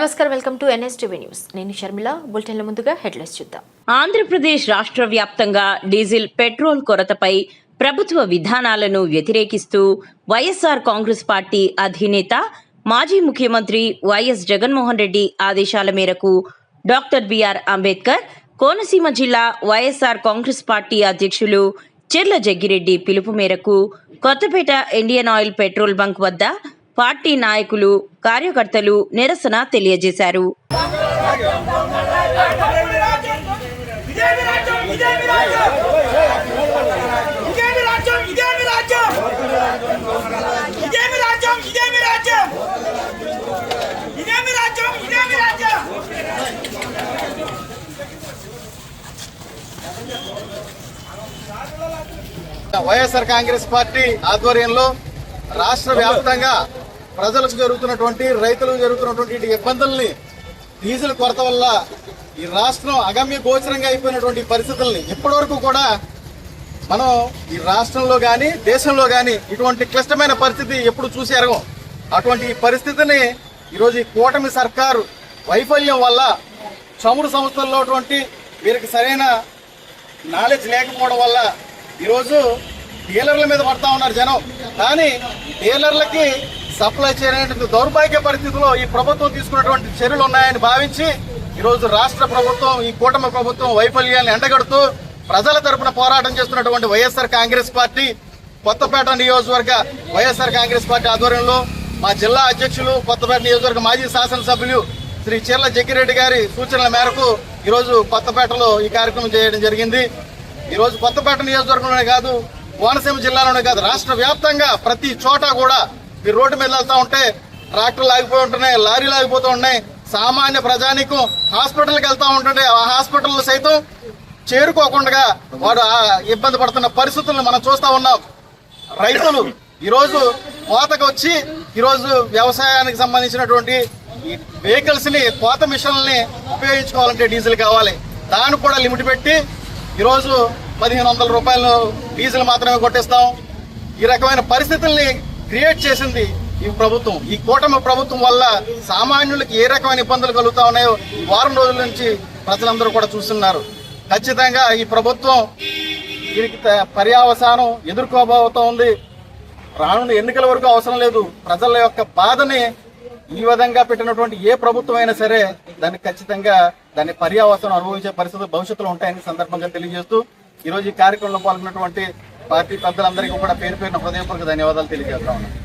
నమస్కారం, welcome to NSTV news. నేను షర్మిల. బులెటిన్ల ముందుగా హెడ్లైన్స్ చూద్దాం. ఆంధ్రప్రదేశ్ రాష్ట్ర వ్యాప్తంగా డీజిల్, పెట్రోల్ కొరతపై ప్రభుత్వ విధానాలను వ్యతిరేకిస్తూ వైఎస్ఆర్ కాంగ్రెస్ పార్టీ అధినేత మాజీ ముఖ్యమంత్రి వైఎస్ జగన్మోహన్ రెడ్డి ఆదేశాల మేరకు డాక్టర్ బిఆర్ అంబేద్కర్ కోనసీమ జిల్లా వైఎస్ఆర్ కాంగ్రెస్ పార్టీ అధ్యక్షులు చెర్ల జగ్గిరెడ్డి పిలుపు మేరకు Kothapeta Indian oil petrol bunk వద్ద పార్టీ నాయకులు, కార్యకర్తలు నిరసన తెలియజేశారు. వైఎస్ఆర్ కాంగ్రెస్ పార్టీ ఆధ్వర్యంలో రాష్ట్ర వ్యాప్తంగా ప్రజలకు జరుగుతున్నటువంటి, రైతులకు జరుగుతున్నటువంటి ఇబ్బందుల్ని, డీజిల్ కొరత వల్ల ఈ రాష్ట్రం అగమ్య గోచరంగా అయిపోయినటువంటి పరిస్థితుల్ని ఇప్పటివరకు కూడా మనం ఈ రాష్ట్రంలో కానీ దేశంలో కానీ ఇటువంటి క్లిష్టమైన పరిస్థితి ఎప్పుడు చూసారో అటువంటి పరిస్థితిని ఈరోజు ఈ కూటమి సర్కారు వైఫల్యం వల్ల, చమురు సంస్థల్లో వీరికి సరైన నాలెడ్జ్ లేకపోవడం వల్ల ఈరోజు డీలర్ల మీద పడతా ఉన్నారు జనం. కానీ డీలర్లకి సప్లై చేయడానికి దౌర్భాగ్య పరిస్థితిలో ఈ ప్రభుత్వం తీసుకున్నటువంటి చర్యలు ఉన్నాయని భావించి ఈరోజు రాష్ట్ర ప్రభుత్వం, ఈ కూటమి ప్రభుత్వం వైఫల్యాన్ని ఎండగడుతూ ప్రజల తరపున పోరాటం చేస్తున్నటువంటి వైఎస్ఆర్ కాంగ్రెస్ పార్టీ కొత్తపేట నియోజకవర్గ వైఎస్ఆర్ కాంగ్రెస్ పార్టీ ఆధ్వర్యంలో మా జిల్లా అధ్యక్షులు, కొత్తపేట నియోజకవర్గ మాజీ శాసనసభ్యులు శ్రీ చెర్ల జగ్గిరెడ్డి గారి సూచనల మేరకు ఈరోజు కొత్తపేటలో ఈ కార్యక్రమం చేయడం జరిగింది. ఈరోజు కొత్తపేట నియోజకవర్గంలోనే కాదు, కోనసీమ జిల్లాలోనే కాదు, రాష్ట్ర వ్యాప్తంగా ప్రతి చోట కూడా మీరు రోడ్డు మీద వెళ్తా ఉంటే ట్రాక్టర్లు ఆగిపోయి ఉంటున్నాయి, లారీలు ఆగిపోతూ ఉన్నాయి. సామాన్య ప్రజానీకం హాస్పిటల్కి వెళ్తా ఉంటుంటే ఆ హాస్పిటల్ సైతం చేరుకోకుండా వాడు ఇబ్బంది పడుతున్న పరిస్థితులను మనం చూస్తూ ఉన్నాం. రైతులు ఈరోజు కోతకు వచ్చి ఈరోజు వ్యవసాయానికి సంబంధించినటువంటి ఈ వెహికల్స్ ని, కోత మిషన్లని ఉపయోగించుకోవాలంటే డీజిల్ కావాలి. దానికి కూడా లిమిట్ పెట్టి ఈరోజు 1500 రూపాయలు డీజిల్ మాత్రమే కొట్టేస్తాం. ఈ రకమైన పరిస్థితుల్ని క్రియేట్ చేసింది ఈ ప్రభుత్వం. ఈ కూటమి ప్రభుత్వం వల్ల సామాన్యులకు ఏ రకమైన ఇబ్బందులు కలుగుతా ఉన్నాయో ఈ వారం రోజుల నుంచి ప్రజలందరూ కూడా చూస్తున్నారు. ఖచ్చితంగా ఈ ప్రభుత్వం దీనికి పర్యావసానం ఎదుర్కోబోతూ ఉంది. రానున్న ఎన్నికల వరకు అవసరం లేదు. ప్రజల యొక్క బాధని ఈ విధంగా పెట్టినటువంటి ఏ ప్రభుత్వం అయినా సరే దానికి ఖచ్చితంగా దాని పర్యావసానం అనుభవించే పరిస్థితులు భవిష్యత్తులో ఉంటాయని సందర్భంగా తెలియజేస్తూ ఈరోజు ఈ కార్యక్రమంలో పాల్గొన్నటువంటి పార్టీ పెద్దలందరికీ కూడా పేరు పేరున హృదయపూర్వక ధన్యవాదాలు తెలియజేస్తా ఉన్నాను.